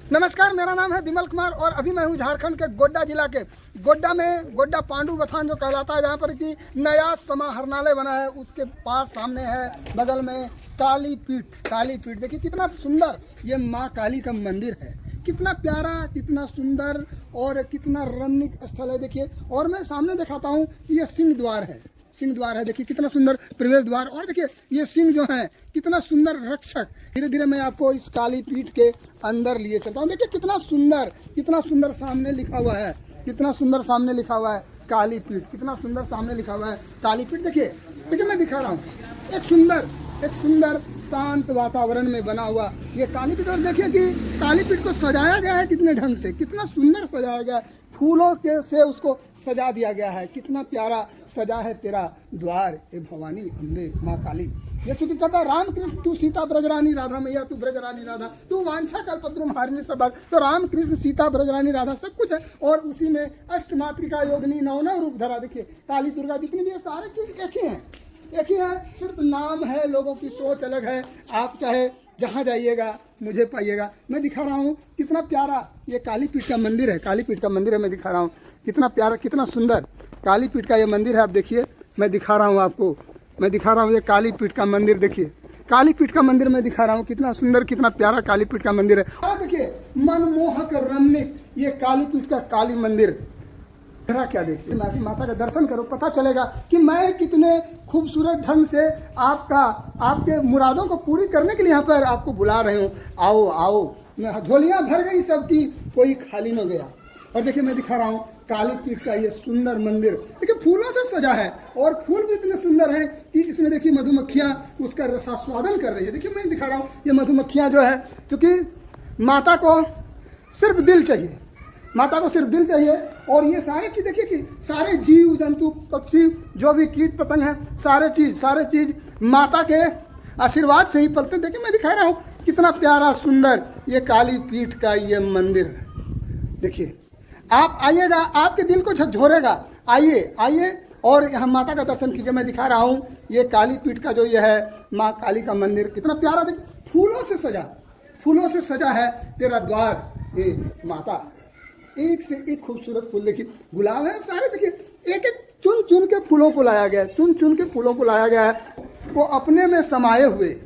नमस्कार, मेरा नाम है विमल कुमार और अभी मैं हूँ झारखंड के गोड्डा जिला के गोड्डा में गोड्डा पांडु बथान जो कहलाता है, जहाँ पर कि नया समाहरणालय बना है। उसके पास सामने है बगल में काली पीठ। देखिए कितना सुंदर ये माँ काली का मंदिर है, कितना प्यारा, कितना सुंदर और कितना रमणीक स्थल है। देखिए, और मैं सामने दिखाता हूँ कि ये सिंह द्वार है। देखिए कितना सुंदर प्रवेश द्वार, और देखिए ये सिंह जो है कितना सुंदर रक्षक। धीरे धीरे मैं आपको इस काली पीठ के अंदर लिए चलता हूँ। देखिए कितना सुंदर सामने लिखा हुआ है, काली पीठ, कितना सुंदर सामने लिखा हुआ है काली पीठ। देखिए मैं दिखा रहा हूँ एक सुंदर शांत वातावरण में बना हुआ ये काली पीठ। और देखिए कि काली पीठ को सजाया गया है कितने ढंग से, कितना सुंदर सजाया गया है, फूलों के से उसको सजा दिया गया है। कितना प्यारा सजा है तेरा द्वार, हे भवानी अम्बे माँ काली। ये चूंकि कहता राम कृष्ण तू सीता ब्रजरानी राधा, मैया तू ब्रजरानी राधा, तू वांछा कल्पद्रुम हारिणी सब। तो राम कृष्ण सीता ब्रजरानी राधा सब कुछ है, और उसी में अष्टमातृका योगिनी नौ रूप धरा। देखिए काली दुर्गा जितनी भी है सारे चीज एक ही है, सिर्फ नाम है, लोगों की सोच अलग है। आप चाहे जहाँ जाइएगा मुझे पाइएगा। मैं दिखा रहा हूँ कितना प्यारा ये काली पीठ का मंदिर है, मैं दिखा रहा हूँ कितना प्यारा, कितना सुंदर काली पीठ का ये मंदिर है। आप देखिए, मैं दिखा रहा हूँ आपको, ये काली पीठ का मंदिर। देखिए काली पीठ का मंदिर मैं दिखा रहा हूँ, कितना सुंदर, कितना प्यारा काली पीठ का मंदिर है। और देखिए मनमोहक रमणीक ये काली पीठ का काली मंदिर। क्या देखिए, मैं माता का दर्शन करो, पता चलेगा कि मैं कितने खूबसूरत ढंग से आपके मुरादों को पूरी करने के लिए यहाँ पर आपको बुला रहे हूँ। आओ, झोलियाँ भर गई सबकी, कोई खाली न गया। और देखिए मैं दिखा रहा हूँ काली पीठ का ये सुंदर मंदिर। देखिए फूलों से सजा है, और फूल भी इतने सुंदर हैं कि इसमें देखिए मधुमक्खियाँ उसका रसास्वादन कर रही है। देखिए मैं दिखा रहा हूँ ये मधुमक्खियाँ जो है, क्योंकि माता को सिर्फ दिल चाहिए, और ये सारे चीज देखिए कि सारे जीव जंतु पक्षी जो भी कीट पतंग हैं, सारे चीज माता के आशीर्वाद से ही पलते। देखिए मैं दिखा रहा हूँ कितना प्यारा सुंदर ये काली पीठ का ये मंदिर। देखिए आप आइएगा, आपके दिल को झकझोरेगा। आइए और यहाँ माता का दर्शन कीजिए। मैं दिखा रहा हूँ ये काली पीठ का जो ये है माँ काली का मंदिर, कितना प्यारा। देखिए फूलों से सजा है तेरा द्वार, ये माता। एक से एक खूबसूरत फूल, देखिए गुलाब है सारे। देखिए एक चुन के फूलों को लाया गया है, वो अपने में समाये हुए।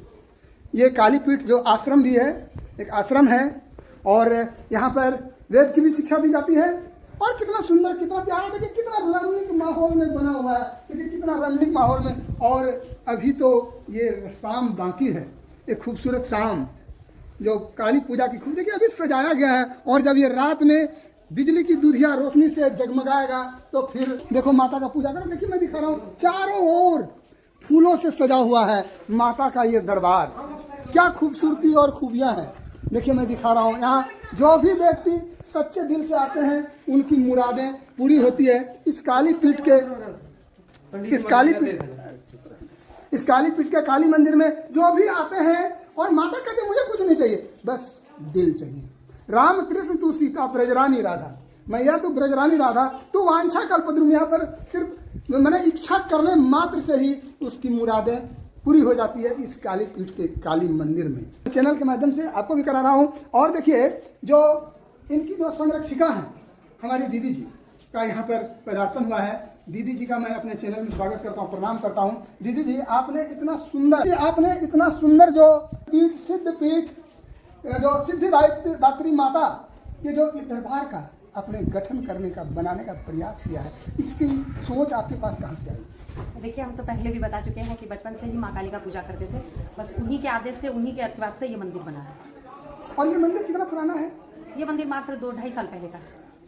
ये काली पीठ जो आश्रम भी है, एक आश्रम है, और यहाँ पर वेद की भी शिक्षा दी जाती है। और कितना सुंदर, कितना प्यारा, देखिए कितना रमणीक माहौल में बना हुआ है। देखिए कितना रमणीक माहौल में। और अभी तो ये शाम बाकी है, एक खूबसूरत शाम जो काली पूजा की खूब देखिए अभी सजाया गया है। और जब ये रात में बिजली की दूधिया रोशनी से जगमगाएगा तो फिर देखो माता का पूजा करो। देखिए मैं दिखा रहा हूँ चारों ओर फूलों से सजा हुआ है माता का ये दरबार, क्या खूबसूरती और खूबियाँ हैं। देखिए मैं दिखा रहा हूँ यहाँ जो भी व्यक्ति सच्चे दिल से आते हैं उनकी मुरादें पूरी होती है। इस काली पीठ के काली मंदिर में जो भी आते हैं, और माता कहते मुझे कुछ नहीं चाहिए, बस दिल चाहिए। राम कृष्ण तू सीता ब्रजरानी राधा, मैया तू ब्रजरानी राधा, तू वांछा कल्पद्रुम। यहाँ पर सिर्फ मैंने इच्छा करने मात्र से ही उसकी मुरादें पूरी हो जाती है इस काली पीठ के काली मंदिर में। चैनल के माध्यम से आपको भी करा रहा हूँ। और देखिए जो इनकी जो संरक्षिका हैं हमारी दीदी जी का यहाँ पर पदार्पण हुआ है। दीदी जी का मैं अपने चैनल में स्वागत करता हूँ, प्रणाम करता हूँ। दीदी जी आपने इतना सुंदर जो पीठ सिद्ध पीठ जो सिद्धिदात्री माता ये जो इस दरबार का अपने गठन करने का, बनाने का प्रयास किया है, इसकी सोच आपके पास कहाँ से आई? देखिए हम तो पहले भी बता चुके हैं कि बचपन से ही माँ काली का पूजा करते थे। बस उन्हीं के आदेश से, उन्हीं के आशीर्वाद से ये मंदिर बना है। और ये मंदिर कितना पुराना है? ये मंदिर मात्र 2-2.5 साल पहले का है।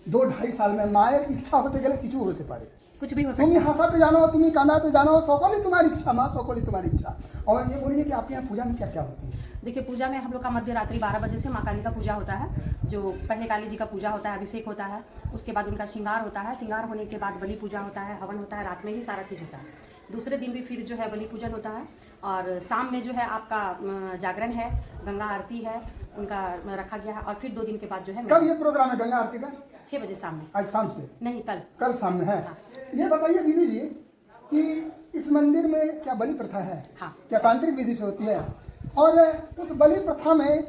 2-2.5 साल में मायर इच्छा होते गले किचु होते पारे, कुछ भी हो सकता तुम है। हंसाते जानो, तुम कांदाते जानो, सकली तुम्हारी इच्छा माँ, सकली तुम्हारी इच्छा। और ये बोलिए कि आपके यहाँ पूजा में क्या क्या होती है? देखिए पूजा में हम लोग का मध्य रात्रि 12 बजे से माँ काली का पूजा होता है। जो पहले काली जी का पूजा होता है, अभिषेक होता है, उसके बाद उनका श्रृंगार होता है। श्रृंगार होने के बाद बलि पूजा होता है, हवन होता है, रात में ही सारा चीज़ होता है। दूसरे दिन भी फिर जो है बलि पूजन होता है, और शाम में जो है आपका जागरण है, गंगा आरती है, उनका रखा गया है। और फिर 2 दिन के बाद जो है कब ये प्रोग्राम है गंगा आरती का? 6 बजे शाम में। आज शाम से नहीं, कल शाम में है। हाँ। ये बताइए दीदी जी कि इस मंदिर में क्या बलि प्रथा है? हाँ। क्या तांत्रिक विधि से होती है? और उस बलि प्रथा में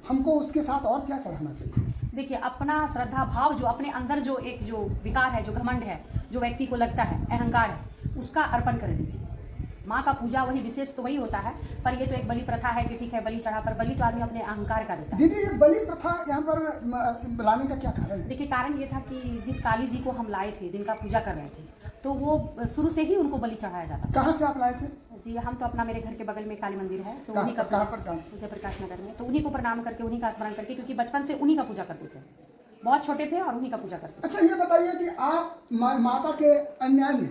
हमको उसके साथ और क्या चढ़ाना चाहिए? देखिए, अपना श्रद्धा भाव जो अपने अंदर जो एक जो विकार है, जो घमंड है, जो व्यक्ति को लगता है, अहंकार है, उसका अर्पण कर दीजिए। माँ का पूजा वही विशेष तो वही होता है, पर ये तो एक बलि प्रथा है कि ठीक है बलि चढ़ा, पर बलि तो आदमी अपने अहंकार का देता है। दीदी, ये बलि प्रथा यहाँ पर लाने का क्या कारण है? देखिए, कारण ये था कि जिस काली जी को हम लाए थे, जिनका पूजा कर रहे थे, तो वो शुरू से ही उनको बलि चढ़ाया जाता था। कहाँ से आप लाए थे? जी, हम तो अपना मेरे घर के बगल में काली मंदिर है, तो कहाँ उन्हीं का पर? जयप्रकाश नगर में, तो उन्हीं को प्रणाम करके, उन्हीं का स्मरण करके, क्योंकि बचपन से उन्हीं का पूजा करते थे, बहुत छोटे थे और उन्हीं का पूजा करते थे। अच्छा, ये बताइए कि आप माता के अन्य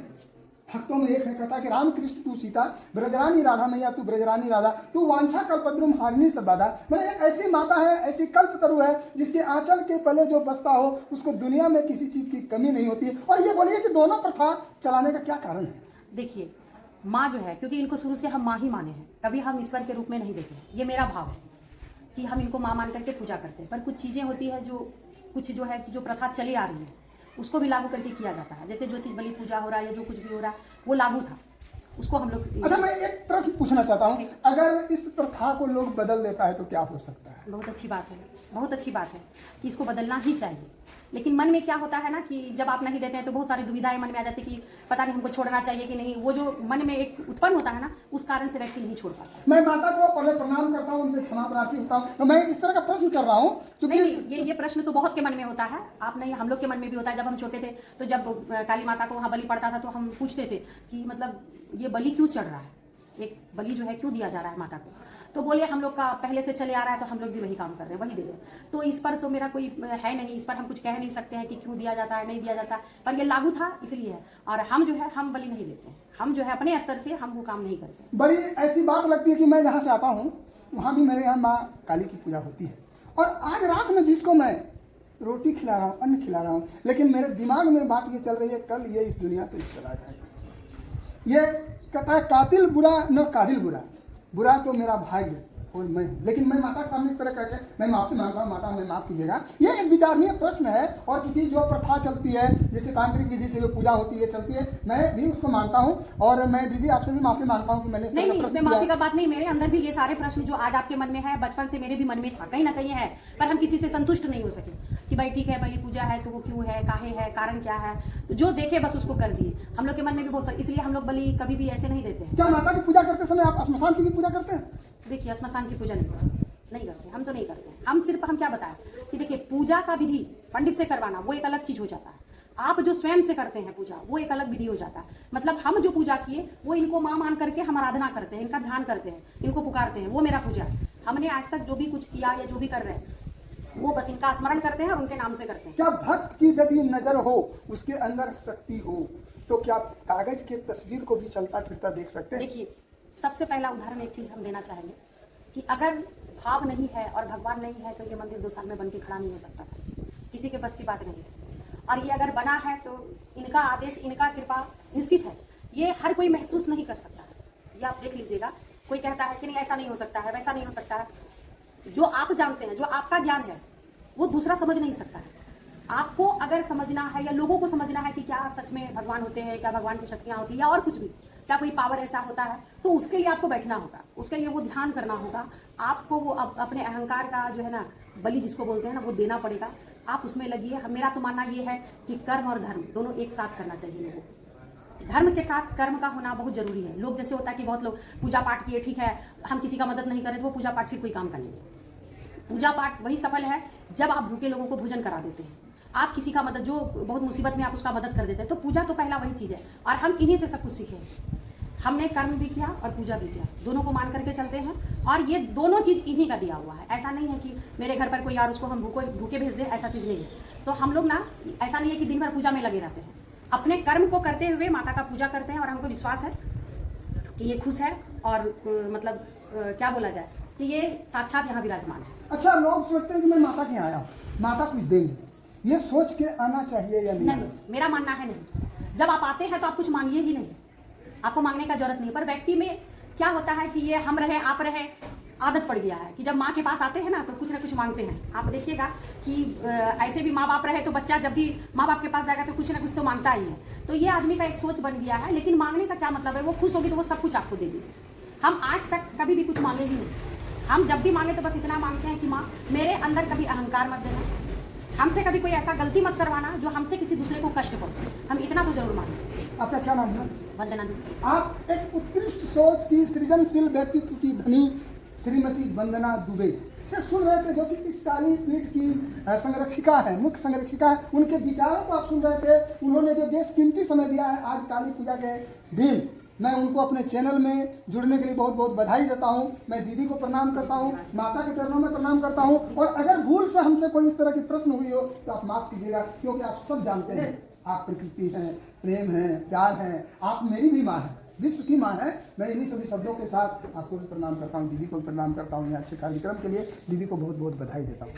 भक्तों में एक है, कहता है कि राम कृष्ण तू सीता, ब्रजरानी राधा मैया तू ब्रजरानी राधा, तू वांछा कल्पद्रुम हारिणी सब बाधा। मतलब एक ऐसी माता है, ऐसी कल्पतरु है जिसके आंचल के पले जो बसता हो उसको दुनिया में किसी चीज की कमी नहीं होती। और ये बोलिए कि दोनों प्रथा चलाने का क्या कारण है? देखिए, माँ जो है, क्योंकि इनको शुरू से हम माँ ही माने हैं, कभी हम ईश्वर के रूप में नहीं देखे, ये मेरा भाव है कि हम इनको माँ मान करके पूजा करते हैं। पर कुछ चीज़ें होती है जो कुछ जो है कि जो प्रथा चली आ रही है उसको भी लागू करके किया जाता है। जैसे जो चीज़ बलि पूजा हो रहा है या जो कुछ भी हो रहा है वो लागू था, उसको हम लोग। अच्छा, मैं एक प्रश्न पूछना चाहता हूँ, अगर इस प्रथा को लोग बदल देता है तो क्या हो सकता है? बहुत अच्छी बात है, बहुत अच्छी बात है कि इसको बदलना ही चाहिए। लेकिन मन में क्या होता है ना कि जब आप नहीं देते हैं तो बहुत सारी दुविधाएं मन में आ जाती है कि पता नहीं हमको छोड़ना चाहिए कि नहीं। वो जो मन में एक उत्पन्न होता है ना, उस कारण से व्यक्ति नहीं छोड़ पाता। मैं माता को पहले प्रणाम करता हूँ, उनसे क्षमा प्रार्थी होता हूँ, तो मैं इस तरह का प्रश्न कर रहा हूँ क्योंकि ये प्रश्न तो बहुत के मन में होता है। आप नहीं, हम लोग के मन में भी होता है। जब हम छोटे थे तो जब काली माता को वहाँ बलि पड़ता था तो हम पूछते थे कि मतलब ये बलि क्यों चढ़ रहा है, एक बलि जो है क्यों दिया जा रहा है माता को। तो बोले हम लोग का पहले से चले आ रहा है तो हम लोग भी वही काम कर रहे हैं, वही दे रहे हैं। तो इस पर तो मेरा कोई है नहीं, इस पर हम कुछ कह नहीं सकते हैं कि क्यों दिया जाता है, नहीं दिया जाता, पर ये लागू था इसलिए है। और हम जो है हम बलि नहीं देते हैं, हम जो है अपने स्तर से हम वो काम नहीं करते। बड़ी ऐसी बात लगती है कि मैं जहाँ से आता हूँ वहाँ भी मेरे यहाँ माँ काली की पूजा होती है, और आज रात में जिसको मैं रोटी खिला रहा हूँ, अन्न खिला रहा हूँ, लेकिन मेरे दिमाग में बात ये चल रही है कल ये इस दुनिया से चला जाएगा। ये कहता है कातिल बुरा न कादिल बुरा, बुरा तो मेरा भाग्य और मैं। लेकिन मैं माता के सामने इस तरह करके मैं माफी मांगता हूँ, माता हमें माफ कीजिएगा। ये एक विचारणीय प्रश्न है, और चूंकि जो प्रथा चलती है, जैसे तांत्रिक विधि से जो पूजा होती है चलती है, मैं भी उसको मानता हूँ। और मैं दीदी आपसे भी माफी मांगता हूँ कि मैंने नहीं, इसमें माफी का बात नहीं। मेरे अंदर भी ये सारे प्रश्न जो आज आपके मन में है, बचपन से मेरे भी मन में था, कहीं ना कहीं है, पर हम किसी से संतुष्ट नहीं हो सके कि भाई ठीक है बलि पूजा है तो वो क्यों है, काहे है, कारण क्या है, तो जो देखे बस उसको कर दिए। हम लोग के मन में भी बहुत सारे, इसलिए हम लोग बलि कभी भी ऐसे नहीं देते हैं। क्या माता की पूजा करते समय आप श्मशान की भी पूजा करते हैं? देखिए, श्मशान की पूजा नहीं करते, हम तो नहीं करते। हम सिर्फ हम क्या बताएं कि देखिए, पूजा का विधि पंडित से करवाना वो एक अलग चीज हो जाता है, आप जो स्वयं से करते हैं पूजा वो एक अलग विधि हो जाता है। मतलब हम जो पूजा किए वो इनको माँ मान करके हम आराधना करते हैं, इनका ध्यान करते हैं, इनको पुकारते हैं, वो मेरा पूजा है। हमने आज तक जो भी कुछ किया या जो भी कर रहे हैं वो बस इनका स्मरण करते हैं और उनके नाम से करते हैं। क्या भक्त की यदि नजर हो, उसके अंदर शक्ति हो, तो क्या कागज के तस्वीर को भी चलता फिरता देख सकते हैं? देखिए, सबसे पहला उदाहरण एक चीज हम देना चाहेंगे कि अगर भाव नहीं है और भगवान नहीं है तो ये मंदिर 2 साल में बनके खड़ा नहीं हो सकता था, किसी के बस की बात नहीं है। और ये अगर बना है तो इनका आदेश, इनका कृपा निश्चित है, ये हर कोई महसूस नहीं कर सकता है। ये आप देख लीजिएगा, कोई कहता है कि नहीं ऐसा नहीं हो सकता है, वैसा नहीं हो सकता है, जो आप जानते हैं, जो आपका ज्ञान है वो दूसरा समझ नहीं सकता है। आपको अगर समझना है या लोगों को समझना है कि क्या सच में भगवान होते हैं, क्या भगवान की शक्तियाँ होती है या और कुछ भी, क्या कोई पावर ऐसा होता है, तो उसके लिए आपको बैठना होगा, उसके लिए वो ध्यान करना होगा, आपको वो अपने अहंकार का जो है ना बलि जिसको बोलते हैं ना वो देना पड़ेगा। आप उसमें लगिए। मेरा तो मानना ये है कि कर्म और धर्म दोनों एक साथ करना चाहिए लोगों को। धर्म के साथ कर्म का होना बहुत जरूरी है। लोग जैसे होता है कि बहुत लोग पूजा पाठ किए, ठीक है, हम किसी का मदद नहीं करें तो वो पूजा पाठ फिर कोई काम करेंगे। पूजा पाठ वही सफल है जब आप भूखे लोगों को भोजन करा देते हैं, आप किसी का मदद, जो बहुत मुसीबत में आप उसका मदद कर देते हैं, तो पूजा तो पहला वही चीज़ है। और हम इन्हीं से सब कुछ सीखे। हमने कर्म भी किया और पूजा भी किया, दोनों को मान करके चलते हैं, और ये दोनों चीज़ इन्हीं का दिया हुआ है। ऐसा नहीं है कि मेरे घर पर कोई यार उसको हम भूखे भेज दें, ऐसा चीज़ नहीं है। तो हम लोग ना, ऐसा नहीं है कि दिन भर पूजा में लगे रहते हैं, अपने कर्म को करते हुए माता का पूजा करते हैं, और हमको विश्वास है कि ये खुश है और मतलब क्या बोला जाए कि ये साक्षात यहाँ विराजमान है। अच्छा, लोग सोचते हैं कि मैं माता के यहाँ आया हूँ, माता कुछ देंगे, ये सोच के आना चाहिए या नहीं? मेरा मानना है नहीं। जब आप आते हैं तो आप कुछ मांगिए ही नहीं, आपको मांगने का जरूरत नहीं। पर व्यक्ति में क्या होता है कि ये हम रहे आप रहे आदत पड़ गया है कि जब माँ के पास आते हैं ना तो कुछ ना कुछ मांगते हैं। आप देखिएगा कि ऐसे भी माँ बाप रहे तो बच्चा जब भी माँ बाप के पास जाएगा तो कुछ ना कुछ तो मांगता ही है। तो ये आदमी का एक सोच बन गया है। लेकिन मांगने का क्या मतलब है, वो खुश होगी तो वो सब कुछ आपको देगी। हम आज तक कभी भी कुछ मांगे ही नहीं, हम जब भी मांगे तो बस इतना मांगते हैं कि माँ मेरे अंदर कभी अहंकार मत देना, हमसे कभी कोई ऐसा गलती मत करवाना जो हमसे किसी दूसरे को कष्ट पहुंचे। हम इतना तो जरूर मांगते हैं। आपका क्या नाम है? वंदना दीदी। आप एक उत्कृष्ट सोच की सृजनशील व्यक्तित्व की धनी श्रीमती वंदना दुबे से सुन रहे थे, जो कि इस काली पीठ की संरक्षिका है, मुख्य संरक्षिका है। उनके विचारों को आप सुन रहे थे। उन्होंने जो बेशकीमती समय दिया है आज काली पूजा के दिन, मैं उनको अपने चैनल में जुड़ने के लिए बहुत बहुत बधाई देता हूं। मैं दीदी को प्रणाम करता हूं, माता के चरणों में प्रणाम करता हूं। और अगर भूल से हमसे कोई इस तरह की प्रश्न हुई हो तो आप माफ कीजिएगा, क्योंकि आप सब जानते हैं आप प्रकृति हैं, प्रेम है, प्यार है। आप मेरी भी माँ है, विश्व की माँ है। मैं इन्हीं सभी शब्दों के साथ आपको भी प्रणाम करता हूँ, दीदी को भी प्रणाम करता हूँ। यहाँ अच्छे कार्यक्रम के लिए दीदी को बहुत बहुत बधाई देता हूँ।